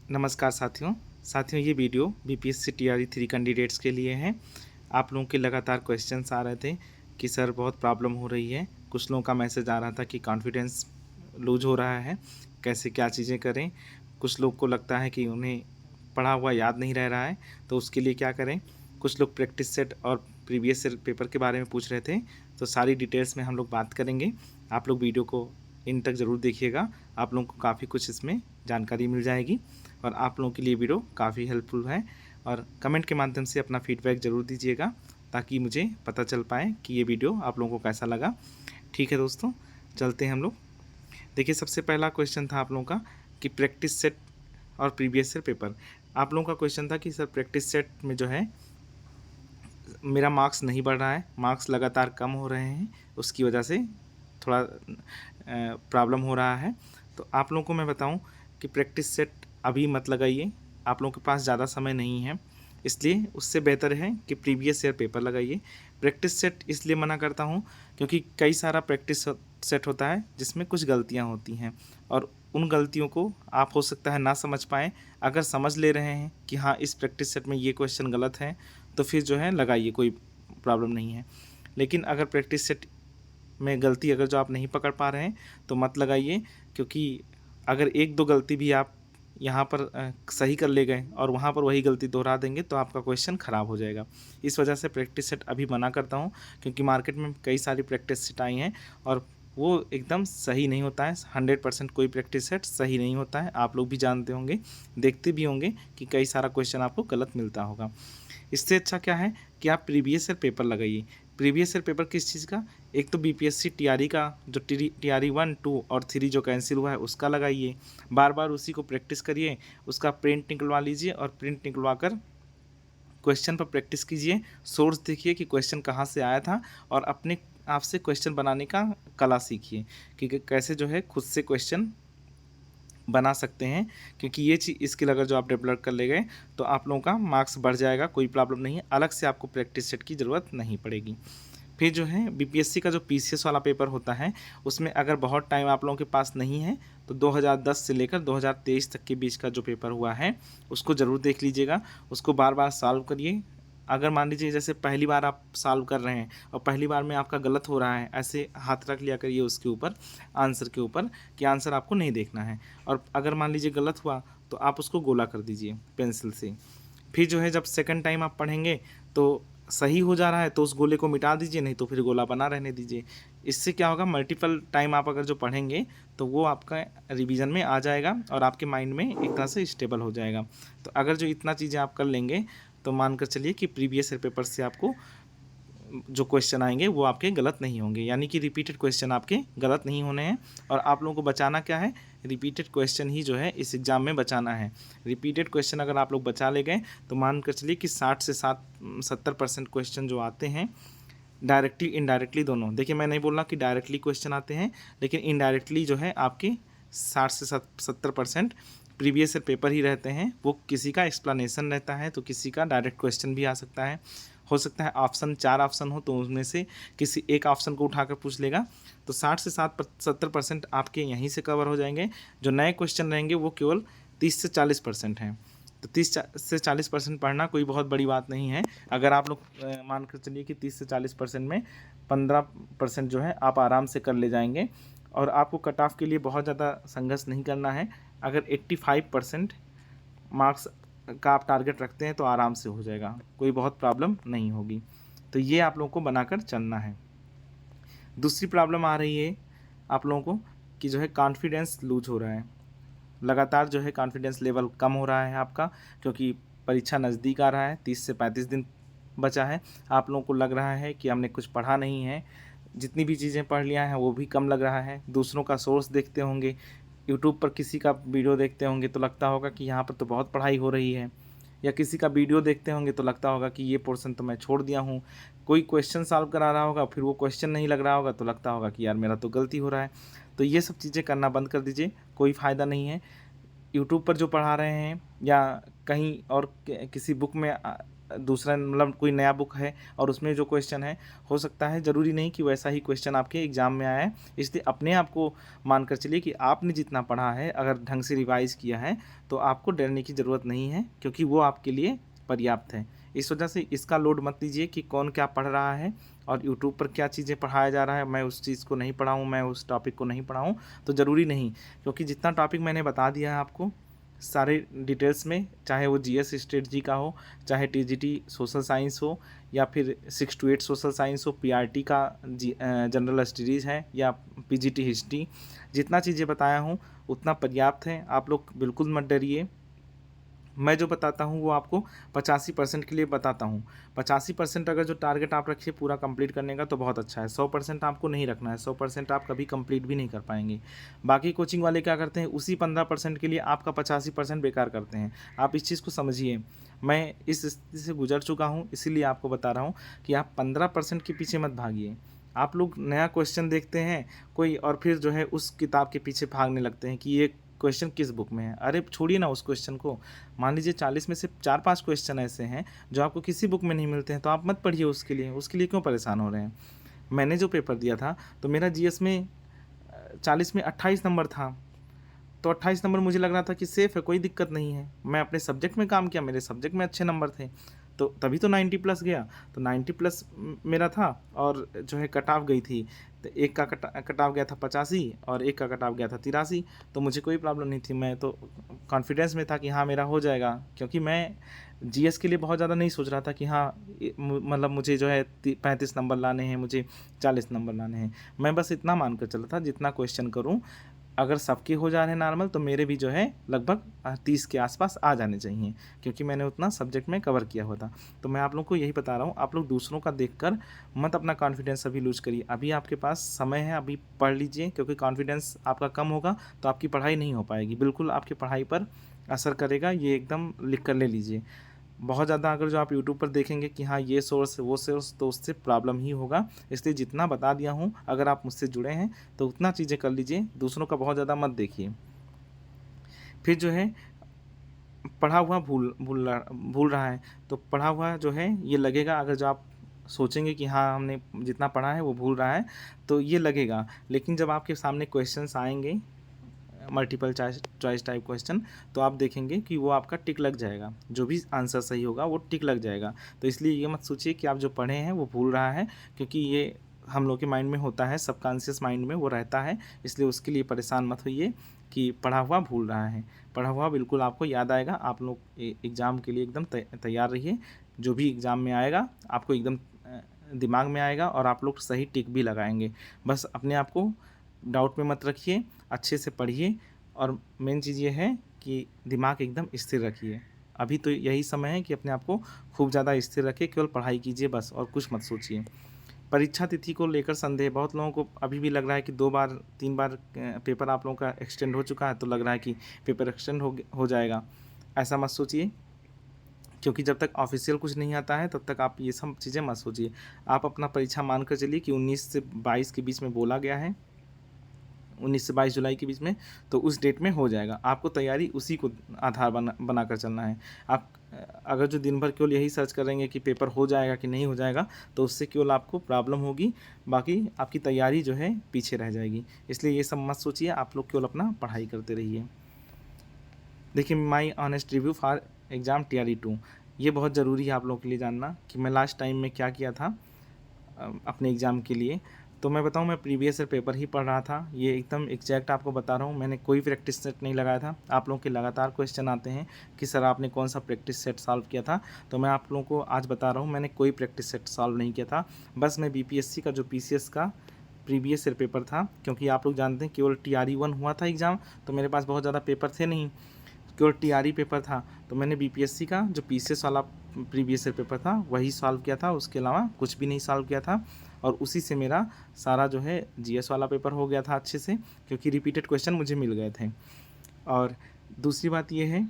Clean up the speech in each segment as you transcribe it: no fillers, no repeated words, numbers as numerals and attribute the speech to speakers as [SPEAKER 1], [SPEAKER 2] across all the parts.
[SPEAKER 1] नमस्कार साथियों ये वीडियो बीपीएससी टीआरई 3 कैंडिडेट्स के लिए है। आप लोगों के लगातार क्वेश्चंस आ रहे थे कि सर बहुत प्रॉब्लम हो रही है। कुछ लोगों का मैसेज आ रहा था कि कॉन्फिडेंस लूज हो रहा है, कैसे क्या चीज़ें करें। कुछ लोग को लगता है कि उन्हें पढ़ा हुआ याद नहीं रह रहा है, तो उसके लिए क्या करें। कुछ लोग प्रैक्टिस सेट और प्रीवियस ईयर पेपर के बारे में पूछ रहे थे, तो सारी डिटेल्स में हम लोग बात करेंगे। आप लोग वीडियो को इन तक ज़रूर देखिएगा, आप लोगों को काफ़ी कुछ इसमें जानकारी मिल जाएगी और आप लोगों के लिए वीडियो काफ़ी हेल्पफुल है। और कमेंट के माध्यम से अपना फीडबैक ज़रूर दीजिएगा ताकि मुझे पता चल पाए कि ये वीडियो आप लोगों को कैसा लगा। ठीक है दोस्तों, चलते हैं हम लोग। देखिए, सबसे पहला क्वेश्चन था आप लोगों का कि प्रैक्टिस सेट और प्रीवियस ईयर पेपर। आप लोगों का क्वेश्चन था कि सर प्रैक्टिस सेट में जो है मेरा मार्क्स नहीं बढ़ रहा है, मार्क्स लगातार कम हो रहे हैं, उसकी वजह से थोड़ा प्रॉब्लम हो रहा है। तो आप लोगों को मैं बताऊं कि प्रैक्टिस सेट अभी मत लगाइए, आप लोगों के पास ज़्यादा समय नहीं है, इसलिए उससे बेहतर है कि प्रीवियस ईयर पेपर लगाइए। प्रैक्टिस सेट इसलिए मना करता हूं क्योंकि कई सारा प्रैक्टिस सेट होता है जिसमें कुछ गलतियां होती हैं और उन गलतियों को आप हो सकता है ना समझ पाएँ। अगर समझ ले रहे हैं कि हाँ इस प्रैक्टिस सेट में ये क्वेश्चन गलत है, तो फिर जो है लगाइए, कोई प्रॉब्लम नहीं है। लेकिन अगर प्रैक्टिस सेट में गलती अगर जो आप नहीं पकड़ पा रहे हैं तो मत लगाइए, क्योंकि अगर एक दो गलती भी आप यहाँ पर सही कर ले गए और वहाँ पर वही गलती दोहरा देंगे तो आपका क्वेश्चन ख़राब हो जाएगा। इस वजह से प्रैक्टिस सेट अभी मना करता हूँ, क्योंकि मार्केट में कई सारी प्रैक्टिस सेट आई हैं और वो एकदम सही नहीं होता है। 100% कोई प्रैक्टिस सेट सही नहीं होता है, आप लोग भी जानते होंगे, देखते भी होंगे कि कई सारा क्वेश्चन आपको गलत मिलता होगा। इससे अच्छा क्या है कि आप प्रीवियस ईयर पेपर लगाइए। प्रीवियस ईयर पेपर किस चीज़ का? एक तो बीपीएससी टीआरई का जो टीआरई 1, 2 और 3 जो कैंसिल हुआ है उसका लगाइए। बार बार उसी को प्रैक्टिस करिए, उसका प्रिंट निकलवा लीजिए और प्रिंट निकलवा कर क्वेश्चन पर प्रैक्टिस कीजिए। सोर्स देखिए कि क्वेश्चन कहाँ से आया था और अपने आप से क्वेश्चन बनाने का कला सीखिए कि कैसे जो है खुद से क्वेश्चन बना सकते हैं। क्योंकि ये चीज़ स्किल अगर जो आप डेवलप कर ले गए तो आप लोगों का मार्क्स बढ़ जाएगा, कोई प्रॉब्लम नहीं है। अलग से आपको प्रैक्टिस सेट की ज़रूरत नहीं पड़ेगी। फिर जो है बीपीएससी का जो पीसीएस वाला पेपर होता है उसमें अगर बहुत टाइम आप लोगों के पास नहीं है तो 2010 से लेकर 2023 तक के बीच का जो पेपर हुआ है उसको ज़रूर देख लीजिएगा, उसको बार बार सॉल्व करिए। अगर मान लीजिए जैसे पहली बार आप सॉल्व कर रहे हैं और पहली बार में आपका गलत हो रहा है, ऐसे हाथ रख लिया करिए उसके ऊपर, आंसर के ऊपर, कि आंसर आपको नहीं देखना है। और अगर मान लीजिए गलत हुआ तो आप उसको गोला कर दीजिए पेंसिल से। फिर जो है जब सेकंड टाइम आप पढ़ेंगे तो सही हो जा रहा है तो उस गोले को मिटा दीजिए, नहीं तो फिर गोला बना रहने दीजिए। इससे क्या होगा, मल्टीपल टाइम आप अगर जो पढ़ेंगे तो वो आपका रिवीजन में आ जाएगा और आपके माइंड में एक तरह से स्टेबल हो जाएगा। तो अगर जो इतना चीज़ें आप कर लेंगे तो मानकर चलिए कि प्रीवियस ईयर पेपर से आपको जो क्वेश्चन आएंगे वो आपके गलत नहीं होंगे, यानी कि रिपीटेड क्वेश्चन आपके गलत नहीं होने हैं। और आप लोगों को बचाना क्या है, रिपीटेड क्वेश्चन ही जो है इस एग्ज़ाम में बचाना है। रिपीटेड क्वेश्चन अगर आप लोग बचा ले गए तो मान कर चलिए कि 60 से 70% क्वेश्चन जो आते हैं डायरेक्टली इनडायरेक्टली दोनों, देखिए मैं नहीं बोल रहा कि डायरेक्टली क्वेश्चन आते हैं, लेकिन इनडायरेक्टली जो है आपके 60 से 70% प्रीवियस ईयर पेपर ही रहते हैं। वो किसी का एक्सप्लेनेशन रहता है तो किसी का डायरेक्ट क्वेश्चन भी आ सकता है। हो सकता है ऑप्शन 4 ऑप्शन हो तो उनमें से किसी एक ऑप्शन को उठाकर पूछ लेगा, तो 60 से 70% आपके यहीं से कवर हो जाएंगे। जो नए क्वेश्चन रहेंगे वो केवल 30 से 40% हैं। तो 30 से 40% पढ़ना कोई बहुत बड़ी बात नहीं है। अगर आप लोग मान कर चलिए कि 30 से 40% में 15% जो है आप आराम से कर ले जाएंगे और आपको कट ऑफ के लिए बहुत ज़्यादा संघर्ष नहीं करना है। अगर 85% मार्क्स का आप टारगेट रखते हैं तो आराम से हो जाएगा, कोई बहुत प्रॉब्लम नहीं होगी। तो ये आप लोगों को बनाकर चलना है। दूसरी प्रॉब्लम आ रही है आप लोगों को कि जो है कॉन्फिडेंस लूज हो रहा है, लगातार जो है कॉन्फिडेंस लेवल कम हो रहा है आपका, क्योंकि परीक्षा नज़दीक आ रहा है, 30 से 35 दिन बचा है। आप लोगों को लग रहा है कि हमने कुछ पढ़ा नहीं है, जितनी भी चीज़ें पढ़ लिया है वो भी कम लग रहा है। दूसरों का सोर्स देखते होंगे, यूट्यूब पर किसी का वीडियो देखते होंगे तो लगता होगा कि यहाँ पर तो बहुत पढ़ाई हो रही है, या किसी का वीडियो देखते होंगे तो लगता होगा कि ये पोर्शन तो मैं छोड़ दिया हूँ। कोई क्वेश्चन सॉल्व करा रहा होगा, फिर वो क्वेश्चन नहीं लग रहा होगा तो लगता होगा कि यार मेरा तो गलती हो रहा है। तो ये सब चीज़ें करना बंद कर दीजिए, कोई फ़ायदा नहीं है। यूट्यूब पर जो पढ़ा रहे हैं या कहीं और किसी बुक में दूसरा मतलब कोई नया बुक है और उसमें जो क्वेश्चन है, हो सकता है ज़रूरी नहीं कि वैसा ही क्वेश्चन आपके एग्ज़ाम में आया है। इसलिए अपने आप को मानकर चलिए कि आपने जितना पढ़ा है, अगर ढंग से रिवाइज़ किया है, तो आपको डरने की ज़रूरत नहीं है, क्योंकि वो आपके लिए पर्याप्त है। इस वजह से इसका लोड मत लीजिए कि कौन क्या पढ़ रहा है और यूट्यूब पर क्या चीज़ें पढ़ाया जा रहा है, मैं उस चीज़ को नहीं पढ़ा हूँ, मैं उस टॉपिक को नहीं पढ़ा हूँ, तो ज़रूरी नहीं। क्योंकि जितना टॉपिक मैंने बता दिया है आपको सारे डिटेल्स में, चाहे वो जीएस स्टेट जी का हो, चाहे टीजीटी सोशल साइंस हो, या फिर 6 to 8 सोशल साइंस हो, पीआरटी का जनरल स्टडीज़ है, या पीजीटी हिस्ट्री, जितना चीज़ें बताया हूँ उतना पर्याप्त है। आप लोग बिल्कुल मत डरिए। मैं जो बताता हूँ वो आपको 85% के लिए बताता हूँ। 85% अगर जो टारगेट आप रखिए पूरा कंप्लीट करने का तो बहुत अच्छा है। 100% आपको नहीं रखना है, 100% आप कभी कंप्लीट भी नहीं कर पाएंगे। बाकी कोचिंग वाले क्या करते हैं, उसी 15% के लिए आपका 85% बेकार करते हैं। आप इस चीज़ को समझिए। मैं इस स्थिति से गुजर चुका हूँ, इसीलिए आपको बता रहा हूँ कि आप 15% के पीछे मत भागिए। आप लोग नया क्वेश्चन देखते हैं कोई और फिर जो है उस किताब के पीछे भागने लगते हैं कि ये क्वेश्चन किस बुक में है। अरे छोड़िए ना उस क्वेश्चन को। मान लीजिए 40 में से 4-5 क्वेश्चन ऐसे हैं जो आपको किसी बुक में नहीं मिलते हैं, तो आप मत पढ़िए उसके लिए क्यों परेशान हो रहे हैं। मैंने जो पेपर दिया था तो मेरा जीएस में 40 में 28 नंबर था, तो 28 नंबर मुझे लग रहा था कि सेफ़ है, कोई दिक्कत नहीं है। मैं अपने सब्जेक्ट में काम किया, मेरे सब्जेक्ट में अच्छे नंबर थे, तो तभी तो 90 प्लस गया। तो 90 प्लस मेरा था, और जो है कट ऑफ गई थी, तो एक का कट ऑफ गया था 85 और एक का कट ऑफ गया था 83। तो मुझे कोई प्रॉब्लम नहीं थी, मैं तो कॉन्फिडेंस में था कि हाँ मेरा हो जाएगा, क्योंकि मैं जीएस के लिए बहुत ज़्यादा नहीं सोच रहा था कि हाँ मतलब मुझे जो है 35 नंबर लाने हैं, मुझे 40 नंबर लाने हैं। मैं बस इतना मान कर चला था जितना क्वेश्चन करूँ, अगर सबके हो जा रहे हैं नॉर्मल, तो मेरे भी जो है लगभग 30 के आसपास आ जाने चाहिए, क्योंकि मैंने उतना सब्जेक्ट में कवर किया हुआ था। तो मैं आप लोग को यही बता रहा हूँ, आप लोग दूसरों का देखकर मत अपना कॉन्फिडेंस अभी लूज करिए। अभी आपके पास समय है, अभी पढ़ लीजिए, क्योंकि कॉन्फिडेंस आपका कम होगा तो आपकी पढ़ाई नहीं हो पाएगी, बिल्कुल आपकी पढ़ाई पर असर करेगा, ये एकदम लिख कर ले लीजिए। बहुत ज़्यादा अगर जो आप यूट्यूब पर देखेंगे कि हाँ ये सोर्स वो सोर्स, तो उससे प्रॉब्लम ही होगा। इसलिए जितना बता दिया हूँ, अगर आप मुझसे जुड़े हैं तो उतना चीज़ें कर लीजिए, दूसरों का बहुत ज़्यादा मत देखिए। फिर जो है पढ़ा हुआ भूल रहा है, तो पढ़ा हुआ जो है ये लगेगा, अगर जो आप सोचेंगे कि हाँ हमने जितना पढ़ा है वो भूल रहा है, तो ये लगेगा। लेकिन जब आपके सामने क्वेश्चंस आएंगे, मल्टीपल चॉइस टाइप क्वेश्चन, तो आप देखेंगे कि वो आपका टिक लग जाएगा, जो भी आंसर सही होगा वो टिक लग जाएगा। तो इसलिए ये मत सोचिए कि आप जो पढ़े हैं वो भूल रहा है, क्योंकि ये हम लोग के माइंड में होता है, सबकॉन्शियस माइंड में वो रहता है। इसलिए उसके लिए परेशान मत होइए कि पढ़ा हुआ भूल रहा है। पढ़ा हुआ बिल्कुल आपको याद आएगा। आप लोग एग्ज़ाम के लिए एकदम तैयार रहिए। जो भी एग्ज़ाम में आएगा आपको एकदम दिमाग में आएगा, और आप लोग सही टिक भी लगाएंगे। बस अपने आप को डाउट में मत रखिए, अच्छे से पढ़िए, और मेन चीज़ ये है कि दिमाग एकदम स्थिर रखिए। अभी तो यही समय है कि अपने आप को खूब ज़्यादा स्थिर रखिए, केवल पढ़ाई कीजिए बस, और कुछ मत सोचिए। परीक्षा तिथि को लेकर संदेह, बहुत लोगों को अभी भी लग रहा है कि 2 बार 3 बार पेपर आप लोगों का एक्सटेंड हो चुका है, तो लग रहा है कि पेपर एक्सटेंड हो जाएगा। ऐसा मत सोचिए, क्योंकि जब तक ऑफिशियल कुछ नहीं आता है तब तक आप ये सब चीज़ें मत सोचिए। आप अपना परीक्षा मान कर चलिए कि 19 से 22 के बीच में बोला गया है, 19 से 22 जुलाई के बीच में, तो उस डेट में हो जाएगा। आपको तैयारी उसी को आधार बना कर चलना है। आप अगर जो दिन भर केवल यही सर्च करेंगे कि पेपर हो जाएगा कि नहीं हो जाएगा, तो उससे केवल आपको प्रॉब्लम होगी, बाकी आपकी तैयारी जो है पीछे रह जाएगी। इसलिए ये सब मत सोचिए, आप लोग केवल अपना पढ़ाई करते रहिए। देखिए, my honest review for exam TRE 2, ये बहुत ज़रूरी है आप लोगों के लिए जानना कि मैं लास्ट टाइम में क्या किया था अपने एग्ज़ाम के लिए। तो मैं बताऊं, मैं प्रीवियस ईयर पेपर ही पढ़ रहा था, ये एकदम एग्जैक्ट आपको बता रहा हूँ। मैंने कोई प्रैक्टिस सेट नहीं लगाया था। आप लोगों के लगातार क्वेश्चन आते हैं कि सर आपने कौन सा प्रैक्टिस सेट सॉल्व किया था, तो मैं आप लोगों को आज बता रहा हूँ मैंने कोई प्रैक्टिस सेट सॉल्व नहीं किया था। बस मैं BPSC का जो PCS का प्रीवियस ईयर पेपर था, क्योंकि आप लोग जानते हैं केवल TRE 1 हुआ था एग्ज़ाम, तो मेरे पास बहुत ज़्यादा पेपर थे नहीं, केवल TRE पेपर था। तो मैंने BPSC का जो PCS वाला प्रीवियस ईयर पेपर था वही सॉल्व किया था, उसके अलावा कुछ भी नहीं सॉल्व किया था। और उसी से मेरा सारा जो है GS वाला पेपर हो गया था अच्छे से, क्योंकि रिपीटेड क्वेश्चन मुझे मिल गए थे। और दूसरी बात ये है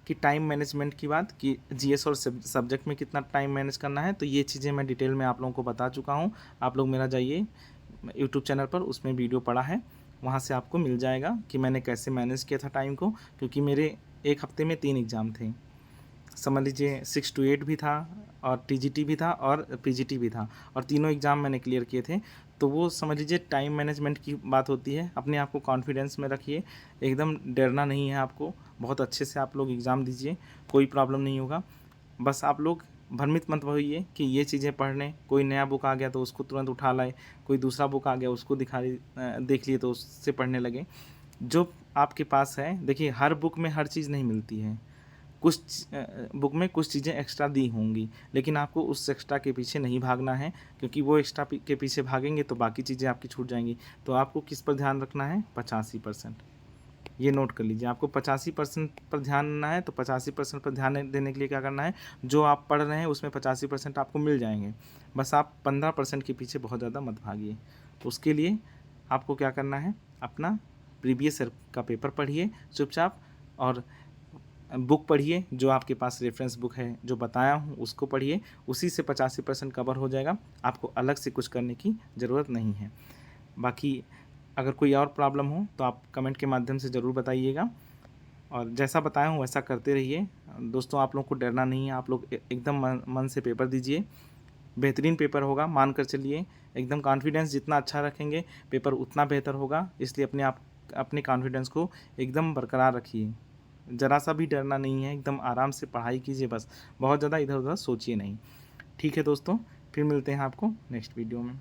[SPEAKER 1] कि टाइम मैनेजमेंट की बात, कि GS और सब्जेक्ट में कितना टाइम मैनेज करना है, तो ये चीज़ें मैं डिटेल में आप लोगों को बता चुका हूँ। आप लोग मेरा जाइए यूट्यूब चैनल पर, उसमें वीडियो पड़ा है, वहाँ से आपको मिल जाएगा कि मैंने कैसे मैनेज किया था टाइम को, क्योंकि मेरे एक हफ्ते में 3 एग्ज़ाम थे। समझ लीजिए 6 to 8 भी था और टीजीटी भी था और पीजीटी भी था, और तीनों एग्ज़ाम मैंने क्लियर किए थे। तो वो समझ लीजिए टाइम मैनेजमेंट की बात होती है। अपने आप को कॉन्फिडेंस में रखिए, एकदम डरना नहीं है आपको, बहुत अच्छे से आप लोग एग्ज़ाम दीजिए, कोई प्रॉब्लम नहीं होगा। बस आप लोग भ्रमित मत होइए कि ये चीज़ें पढ़ लें, कोई नया बुक आ गया तो उसको तुरंत उठा लाए, कोई दूसरा बुक आ गया उसको देख लिए तो उससे पढ़ने लगे। जो आपके पास है, देखिए हर बुक में हर चीज़ नहीं मिलती है, कुछ बुक में कुछ चीज़ें एक्स्ट्रा दी होंगी, लेकिन आपको उस एक्स्ट्रा के पीछे नहीं भागना है, क्योंकि वो एक्स्ट्रा के पीछे भागेंगे तो बाकी चीज़ें आपकी छूट जाएंगी। तो आपको किस पर ध्यान रखना है? 85%। ये नोट कर लीजिए, आपको 85% पर ध्यान देना है। तो 85% पर ध्यान देने के लिए क्या करना है? जो आप पढ़ रहे हैं उसमें 85% आपको मिल जाएंगे, बस आप 15% के पीछे बहुत ज़्यादा मत भागिए। उसके लिए आपको क्या करना है? अपना प्रीवियस ईयर का पेपर पढ़िए चुपचाप, और बुक पढ़िए, जो आपके पास रेफरेंस बुक है जो बताया हूँ उसको पढ़िए, उसी से 85% कवर हो जाएगा, आपको अलग से कुछ करने की ज़रूरत नहीं है। बाकी अगर कोई और प्रॉब्लम हो तो आप कमेंट के माध्यम से ज़रूर बताइएगा, और जैसा बताया हूँ वैसा करते रहिए। दोस्तों, आप लोग को डरना नहीं है, आप लोग एकदम मन से पेपर दीजिए, बेहतरीन पेपर होगा, मान कर चलिए। एकदम कॉन्फिडेंस जितना अच्छा रखेंगे पेपर उतना बेहतर होगा, इसलिए अपने कॉन्फिडेंस को एकदम बरकरार रखिए। ज़रा सा भी डरना नहीं है, एकदम आराम से पढ़ाई कीजिए, बस बहुत ज़्यादा इधर उधर सोचिए नहीं। ठीक है दोस्तों, फिर मिलते हैं आपको नेक्स्ट वीडियो में।